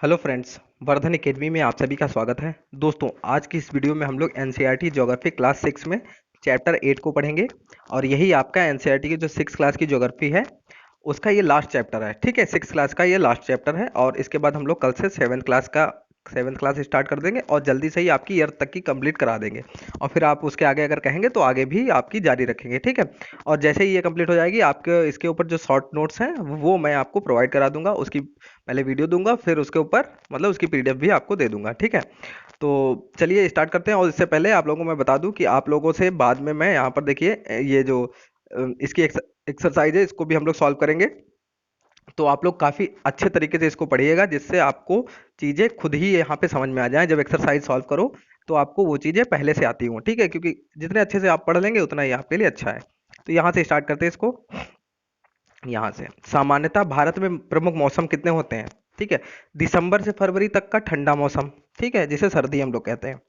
Hello friends. Vardhan academy में आप सभी का स्वागत है। दोस्तों, आज की इस वीडियो में हम लोग एनसीईआरटी ज्योग्राफी क्लास 6 में चैप्टर 8 को पढ़ेंगे और यही आपका एनसीईआरटी की जो 6 क्लास की ज्योग्राफी है उसका ये लास्ट चैप्टर है। ठीक है, 6 क्लास का ये लास्ट चैप्टर है और इसके बाद हम लोग कल से 7th क्लास स्टार्ट कर देंगे और जल्दी से ही आपकी ईयर तक की कंप्लीट करा देंगे और फिर आप उसके आगे अगर कहेंगे तो आगे भी आपकी जारी रखेंगे। ठीक है, और जैसे ही ये कंप्लीट हो जाएगी आपके इसके ऊपर जो शॉर्ट नोट्स हैं वो मैं आपको प्रोवाइड करा दूंगा। उसकी पहले वीडियो दूंगा, फिर उसके ऊपर मतलब उसकी पीडीएफ भी आपको दे दूंगा। ठीक है, तो चलिए स्टार्ट करते हैं। और इससे पहले आप लोगों को मैं बता दूं कि आप लोगों से बाद में मैं यहाँ पर देखिए ये जो इसकी एक्सरसाइज है इसको भी हम लोग सॉल्व करेंगे। तो आप लोग काफ़ी अच्छे तरीके से इसको पढ़िएगा जिससे आपको चीज़ें खुद ही यहाँ पे समझ में आ जाएं। जब एक्सरसाइज सॉल्व करो तो आपको वो चीज़ें पहले से आती हों। ठीक है, क्योंकि जितने अच्छे से आप पढ़ लेंगे उतना ही आपके लिए अच्छा है। तो यहाँ से स्टार्ट करते हैं इसको। यहाँ से सामान्यतः भारत में प्रमुख मौसम कितने होते हैं? ठीक है, दिसंबर से फरवरी तक का ठंडा मौसम, ठीक है, जिसे सर्दी हम लोग कहते हैं।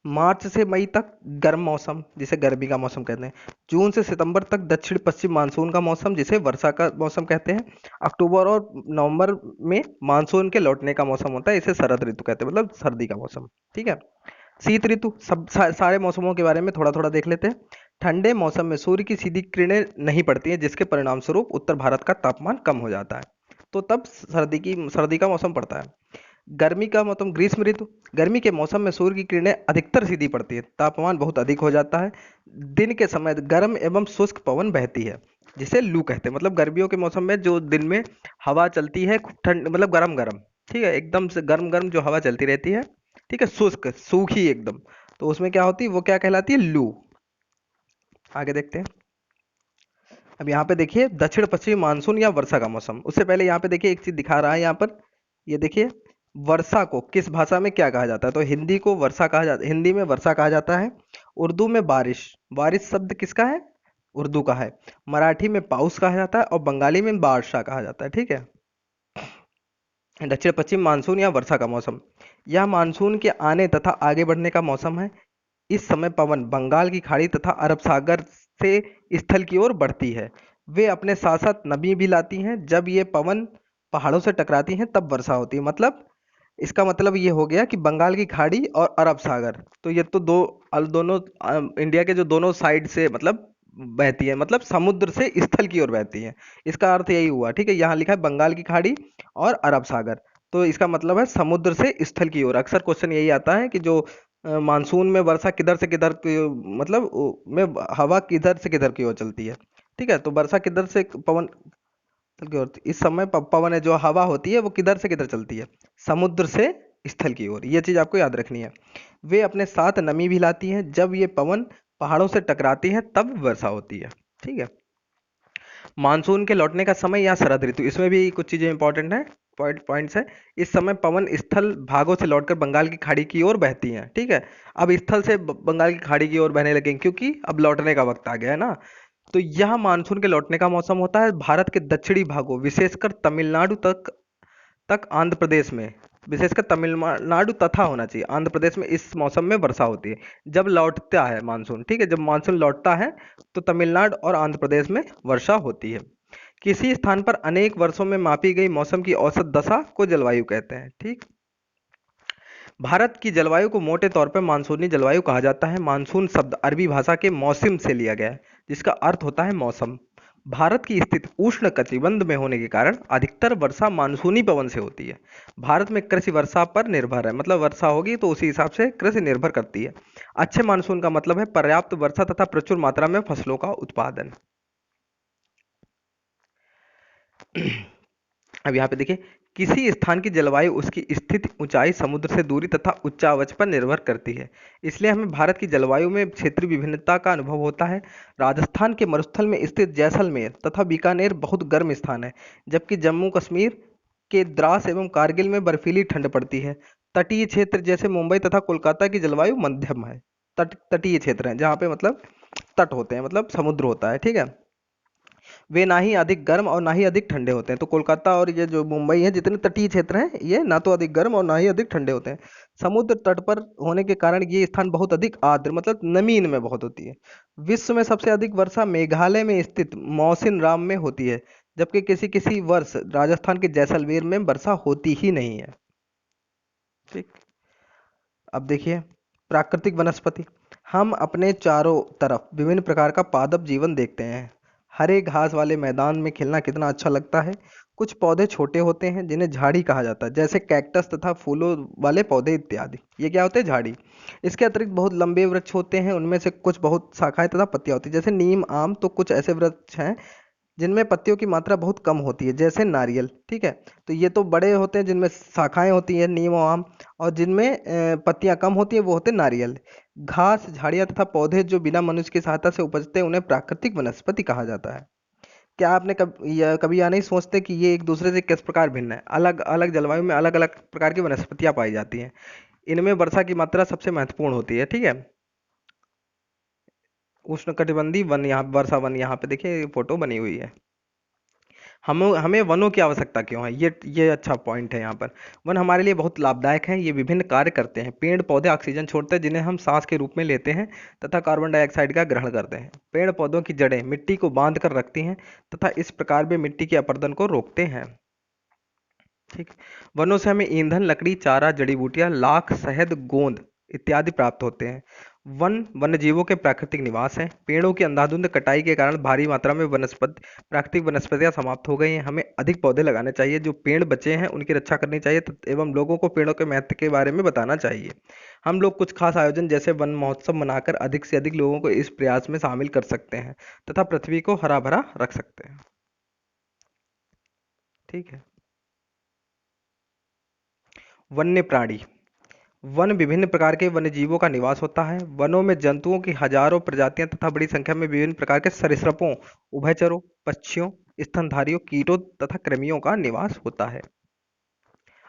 मार्च से मई तक गर्म मौसम, जिसे गर्मी का मौसम कहते हैं। जून से सितंबर तक दक्षिण पश्चिम मानसून का मौसम, जिसे वर्षा का मौसम कहते हैं। अक्टूबर और नवंबर में मानसून के लौटने का मौसम होता है, इसे शरद ऋतु कहते हैं, मतलब सर्दी का मौसम। ठीक है, शीत ऋतु, सारे मौसमों के बारे में थोड़ा थोड़ा देख लेते हैं। ठंडे मौसम में सूर्य की सीधी किरणें नहीं पड़ती हैं, जिसके परिणाम स्वरूप उत्तर भारत का तापमान कम हो जाता है, तो तब सर्दी का मौसम पड़ता है। गर्मी का मौसम ग्रीष्म ऋतु, गर्मी के मौसम में सूर्य की किरणें अधिकतर सीधी पड़ती है, तापमान बहुत अधिक हो जाता है। दिन के समय गर्म एवं शुष्क पवन बहती है, जिसे लू कहते हैं। मतलब गर्मियों के मौसम में जो दिन में हवा चलती है खूब ठंड, मतलब गरम गरम, ठीक है, एकदम से गर्म गर्म जो हवा चलती रहती है, ठीक है, शुष्क सूखी एकदम, तो उसमें क्या होती है, वो क्या कहलाती है, लू। आगे देखते हैं। अब यहाँ पे देखिए दक्षिण पश्चिमी मानसून या वर्षा का मौसम। उससे पहले यहाँ पे देखिए एक चीज दिखा रहा है यहाँ पर, ये देखिए वर्षा को किस भाषा में क्या कहा जाता है। तो हिंदी को वर्षा कहा जाता है, हिंदी में वर्षा कहा जाता है। उर्दू में बारिश, बारिश शब्द किसका है, उर्दू का है। मराठी में पाउस कहा जाता है और बंगाली में बारशा कहा जाता है। ठीक है, दक्षिण पश्चिम मानसून या वर्षा का मौसम, यह मानसून के आने तथा आगे बढ़ने का मौसम है। इस समय पवन बंगाल की खाड़ी तथा अरब सागर से स्थल की ओर बढ़ती है। वे अपने साथ साथ नमी भी लाती हैं। जब ये पवन पहाड़ों से टकराती हैं तब वर्षा होती है। मतलब इसका मतलब ये हो गया कि बंगाल की खाड़ी और अरब सागर, तो ये तो दोनों इंडिया के जो दोनों साइड से मतलब बहती है, मतलब समुद्र से स्थल की ओर बहती है। इसका अर्थ यही हुआ। ठीक है, यहाँ लिखा है बंगाल की खाड़ी और अरब सागर, तो इसका मतलब है समुद्र से स्थल की ओर। अक्सर क्वेश्चन यही आता है कि जो मानसून में वर्षा किधर से किधर मतलब में हवा किधर से किधर की ओर चलती है। ठीक है, तो वर्षा किधर से पवन की ओर, इस समय पवन है जो हवा होती है वो किधर से किधर चलती है, समुद्र से स्थल की ओर। ये चीज आपको याद रखनी है। वे अपने साथ नमी भी लाती हैं। जब ये पवन पहाड़ों से टकराती हैं तब वर्षा होती है। ठीक है, मानसून के लौटने का समय या शरद ऋतु, इसमें भी कुछ चीजें इंपॉर्टेंट है, पॉइंट्स है। इस समय पवन स्थल भागों से लौटकर बंगाल की खाड़ी की ओर बहती हैं। ठीक है, अब स्थल से बंगाल की खाड़ी की ओर बहने लगेंगे क्योंकि अब लौटने का वक्त आ गया है ना। तो यह मानसून के लौटने का मौसम होता है। भारत के दक्षिणी भागों विशेषकर तमिलनाडु तक तक आंध्र प्रदेश में, विशेषकर तमिलनाडु तथा होना चाहिए आंध्र प्रदेश में, इस मौसम में वर्षा होती है जब लौटता है मानसून। ठीक है, जब मानसून लौटता है तो तमिलनाडु और आंध्र प्रदेश में वर्षा होती है। किसी स्थान पर अनेक वर्षों में मापी गई मौसम की औसत दशा को जलवायु कहते हैं। ठीक, भारत की जलवायु को मोटे तौर पर मानसूनी जलवायु कहा जाता है। मानसून शब्द अरबी भाषा के मौसम से लिया गया है, जिसका अर्थ होता है मौसम। भारत की स्थिति उष्ण कटिबंध में होने के कारण अधिकतर वर्षा मानसूनी पवन से होती है। भारत में कृषि वर्षा पर निर्भर है, मतलब वर्षा होगी तो उसी हिसाब से कृषि निर्भर करती है। अच्छे मानसून का मतलब है पर्याप्त वर्षा तथा प्रचुर मात्रा में फसलों का उत्पादन। अब यहाँ पे देखिए, किसी स्थान की जलवायु उसकी स्थिति, ऊंचाई, समुद्र से दूरी तथा उच्चावच पर निर्भर करती है। इसलिए हमें भारत की जलवायु में क्षेत्रीय विभिन्नता का अनुभव होता है। राजस्थान के मरुस्थल में स्थित जैसलमेर तथा बीकानेर बहुत गर्म स्थान है, जबकि जम्मू कश्मीर के द्रास एवं कारगिल में बर्फीली ठंड पड़ती है। तटीय क्षेत्र जैसे मुंबई तथा कोलकाता की जलवायु मध्यम है। तटीय क्षेत्र हैं जहाँ पे मतलब तट होते हैं, मतलब समुद्र होता है। ठीक है, वे ना ही अधिक गर्म और ना ही अधिक ठंडे होते हैं। तो कोलकाता और ये जो मुंबई है, जितने तटीय क्षेत्र हैं, ये ना तो अधिक गर्म और ना ही अधिक ठंडे होते हैं। समुद्र तट पर होने के कारण ये स्थान बहुत अधिक आर्द्र, मतलब नमी इनमें बहुत होती है। विश्व में सबसे अधिक वर्षा मेघालय में स्थित मौसिन राम में होती है, जबकि किसी किसी वर्ष राजस्थान के जैसलमेर में वर्षा होती ही नहीं है। ठीक। अब देखिए प्राकृतिक वनस्पति। हम अपने चारों तरफ विभिन्न प्रकार का पादप जीवन देखते हैं। हरे घास वाले मैदान में खेलना कितना अच्छा लगता है। कुछ पौधे छोटे होते हैं जिन्हें झाड़ी कहा जाता है, जैसे कैक्टस तथा फूलों वाले पौधे इत्यादि। ये क्या होते हैं? झाड़ी। इसके अतिरिक्त बहुत लंबे वृक्ष होते हैं, उनमें से कुछ बहुत शाखाएं तथा पत्तियां होती हैं, जैसे नीम, आम। तो कुछ ऐसे वृक्ष हैं जिनमें पत्तियों की मात्रा बहुत कम होती है, जैसे नारियल। ठीक है। तो ये तो बड़े होते हैं जिनमें शाखाएं होती हैं, नीम और आम। और जिनमें पत्तियां कम होती हैं वो होते हैं नारियल। घास, झाड़ियां तथा पौधे जो बिना मनुष्य की सहायता से उपजते हैं उन्हें प्राकृतिक वनस्पति कहा जाता है। क्या आपने कभी यह नहीं सोचते कि ये एक दूसरे से किस प्रकार भिन्न है? अलग अलग जलवायु में अलग अलग प्रकार की वनस्पतियां पाई जाती हैं। इनमें वर्षा की मात्रा सबसे महत्वपूर्ण होती है। ठीक है। उष्णकटिबंधीय वन, यहाँ वर्षा वन, यहाँ पे देखिए फोटो बनी हुई है। हम हमें वनों की आवश्यकता क्यों है? ये अच्छा पॉइंट है यहाँ पर। वन हमारे लिए बहुत लाभदायक हैं। ये विभिन्न कार्य करते हैं। पेड़ पौधे ऑक्सीजन छोड़ते हैं जिन्हें हम सांस के रूप में लेते हैं तथा कार्बन डाइऑक्साइड का ग्रहण करते हैं। पेड़ पौधों की जड़ें मिट्टी को बांध कर रखती हैं तथा इस प्रकार वे मिट्टी के अपरदन को रोकते हैं। ठीक। वनों से हमें ईंधन, लकड़ी, चारा, जड़ी बूटियां, लाख, शहद, गोंद इत्यादि प्राप्त होते हैं। वन वन्य जीवों के प्राकृतिक निवास हैं। पेड़ों की अंधाधुंध कटाई के कारण भारी मात्रा में वनस्पति प्राकृतिक वनस्पतियां समाप्त हो गई हैं। हमें अधिक पौधे लगाने चाहिए। जो पेड़ बचे हैं उनकी रक्षा करनी चाहिए एवं लोगों को पेड़ों के महत्व के बारे में बताना चाहिए। हम लोग कुछ खास आयोजन जैसे वन महोत्सव मनाकर अधिक से अधिक लोगों को इस प्रयास में शामिल कर सकते हैं तथा पृथ्वी को हरा भरा रख सकते हैं। ठीक है। वन्य प्राणी। वन विभिन्न प्रकार के वन्यजीवों का निवास होता है। वनों में जंतुओं की हजारों प्रजातियां तथा बड़ी संख्या में विभिन्न प्रकार के सरीसृपों, उभयचरों, पक्षियों, स्तनधारियों, कीटों तथा कृमियों का निवास होता है।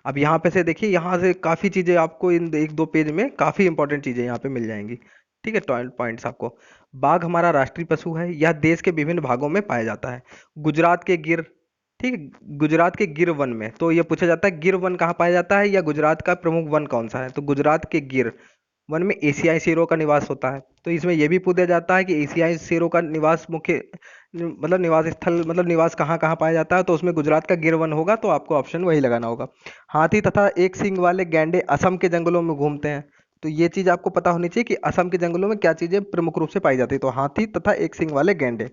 अब यहाँ पे से देखिए, यहाँ से काफ़ी चीज़ें आपको इन एक दो पेज में काफ़ी इंपॉर्टेंट चीज़ें यहाँ पे मिल जाएंगी। ठीक है। पॉइंट्स आपको। बाघ हमारा राष्ट्रीय पशु है। यह देश के विभिन्न भागों में पाया जाता है। गुजरात के गिर। ठीक है। गुजरात के गिर वन में, तो ये पूछा जाता है गिर वन कहाँ पाया जाता है या गुजरात का प्रमुख वन कौन सा है? तो गुजरात के गिर वन में एशियाई शेरों का निवास होता है। तो इसमें यह भी पूछा जाता है कि एशियाई शेरों का निवास मुख्य मतलब निवास स्थल, मतलब निवास कहाँ कहाँ पाया जाता है? तो उसमें गुजरात का गिर वन होगा। तो आपको ऑप्शन वही लगाना होगा। हाथी तथा एक सींग वाले गैंडे असम के जंगलों में घूमते हैं। तो ये चीज आपको पता होनी चाहिए कि असम के जंगलों में क्या चीजें प्रमुख रूप से पाई जाती है। तो हाथी तथा एक सींग वाले गैंडे।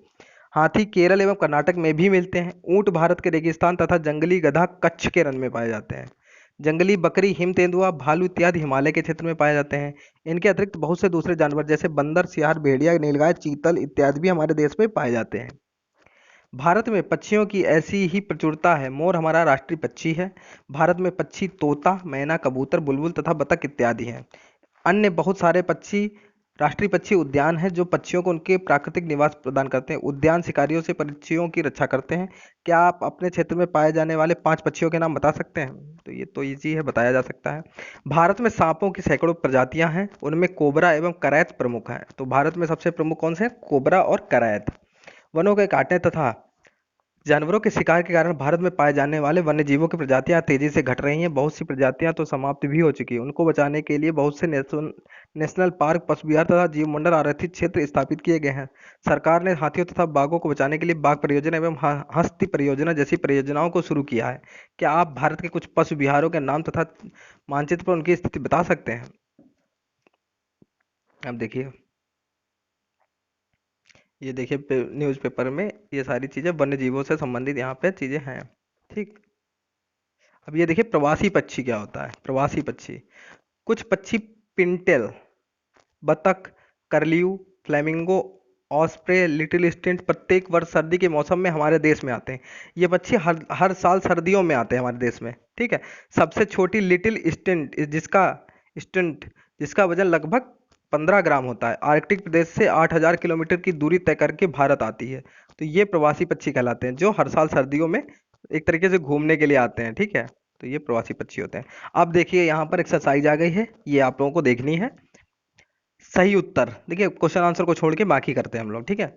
हाथी केरल एवं कर्नाटक में भी मिलते हैं। ऊंट भारत के रेगिस्तान तथा जंगली गधा कच्छ के रण में पाए जाते हैं। जंगली बकरी, हिम तेंदुआ, भालू इत्यादि हिमालय के क्षेत्र में पाए जाते हैं। इनके अतिरिक्त बहुत से दूसरे जानवर जैसे बंदर, सियार, भेड़िया, नीलगाय, चीतल इत्यादि भी हमारे देश में पाए जाते हैं। भारत में पक्षियों की ऐसी ही प्रचुरता है। मोर हमारा राष्ट्रीय पक्षी है। भारत में पक्षी तोता, मैना, कबूतर, बुलबुल तथा बतख इत्यादि हैं। अन्य बहुत सारे पक्षी राष्ट्रीय पक्षी उद्यान हैं जो पक्षियों को उनके प्राकृतिक निवास प्रदान करते हैं। उद्यान शिकारियों से पक्षियों की रक्षा करते हैं। क्या आप अपने क्षेत्र में पाए जाने वाले 5 पक्षियों के नाम बता सकते हैं? तो ये तो इजी है, बताया जा सकता है। भारत में सांपों की सैकड़ों प्रजातियां हैं। उनमें कोबरा एवं करैत प्रमुख हैं। तो भारत में सबसे प्रमुख कौन से हैं? कोबरा और करैत। वनों के काटने तथा जानवरों के शिकार के कारण भारत में पाए जाने वाले वन्य जीवों की प्रजातियां तेजी से घट रही हैं। बहुत सी प्रजातियां तो समाप्त भी हो चुकी हैं। उनको बचाने के लिए बहुत से नेशनल पार्क, पशु विहार तथा जीव मंडल आरक्षित क्षेत्र स्थापित किए गए हैं। सरकार ने हाथियों तथा बाघों को बचाने के लिए बाघ परियोजना एवं हस्ती परियोजना जैसी परियोजनाओं को शुरू किया है। क्या आप भारत के कुछ पशु विहारों के नाम तथा मानचित्र पर उनकी स्थिति बता सकते हैं? अब देखिए, ये देखिए न्यूज़पेपर में ये सारी चीज़ें वन्य जीवों से संबंधित यहाँ पे चीज़ें हैं। ठीक। अब ये देखिए प्रवासी पक्षी क्या होता है। प्रवासी पक्षी, कुछ पक्षी पिंटेल, बतख, करलियू, फ्लेमिंगो, ऑस्प्रे, लिटिल स्टिंट प्रत्येक वर्ष सर्दी के मौसम में हमारे देश में आते हैं। ये पक्षी हर हर साल सर्दियों में आते हैं हमारे देश में। ठीक है। सबसे छोटी लिटिल स्टिंट जिसका वजन लगभग 15 ग्राम होता है, आर्कटिक प्रदेश से 8,000 किलोमीटर की दूरी तय करके भारत आती है। तो ये प्रवासी पक्षी कहलाते हैं जो हर साल सर्दियों में एक तरीके से घूमने के लिए आते हैं। ठीक है। तो ये प्रवासी पक्षी होते हैं। अब देखिए यहाँ पर एक्सरसाइज आ गई है, ये आप लोगों को देखनी है। सही उत्तर देखिए, क्वेश्चन आंसर को छोड़ के बाकी करते हैं हम लोग। ठीक है।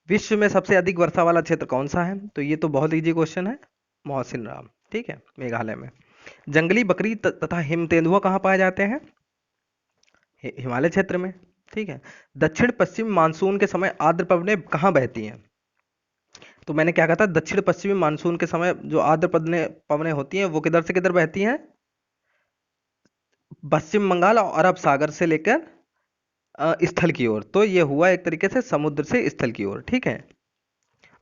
विश्व में सबसे अधिक वर्षा वाला क्षेत्र कौन सा है? तो ये तो बहुत इजी क्वेश्चन है, मोहसिन राम। ठीक है, मेघालय में। जंगली बकरी तथा हिम तेंदुआ कहाँ पाए जाते हैं? हिमालय क्षेत्र में। ठीक है। दक्षिण पश्चिम मानसून के समय आर्द्र पवनें कहाँ बहती हैं? तो मैंने क्या कहा था, दक्षिण पश्चिमी मानसून के समय जो आर्द्र पवनें होती हैं वो किधर से किधर बहती हैं? पश्चिम बंगाल और अरब सागर से लेकर स्थल की ओर। तो ये हुआ एक तरीके से समुद्र से स्थल की ओर, ठीक है।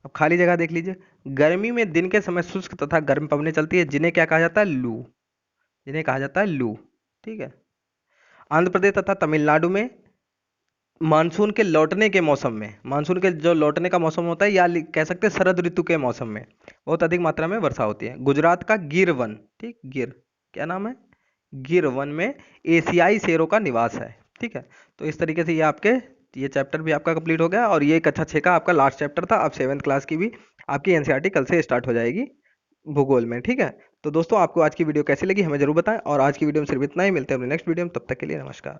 अब खाली जगह देख लीजिए। गर्मी में दिन के समय शुष्क तथा गर्म पवनें चलती है, जिन्हें क्या कहा जाता है? लू। जिन्हें कहा जाता है लू, ठीक है। आंध्र प्रदेश तथा तमिलनाडु में मानसून के लौटने के मौसम में, मानसून के जो लौटने का मौसम होता है, या कह सकते हैं शरद ऋतु के मौसम में बहुत अधिक मात्रा में वर्षा होती है। गुजरात का गिर वन, ठीक, गिर, क्या नाम है? गिर वन में एशियाई शेरों का निवास है, ठीक है। तो इस तरीके से ये चैप्टर भी आपका कंप्लीट हो गया, और ये कक्षा 6 का आपका लास्ट चैप्टर था। अब 7th क्लास की भी आपकी एनसीईआरटी कल से स्टार्ट हो जाएगी भूगोल में, ठीक है। तो दोस्तों, आपको आज की वीडियो कैसी लगी हमें जरूर बताएं, और आज की वीडियो में सिर्फ इतना ही। मिलते हैं अपने नेक्स्ट वीडियो में, तब तक के लिए नमस्कार।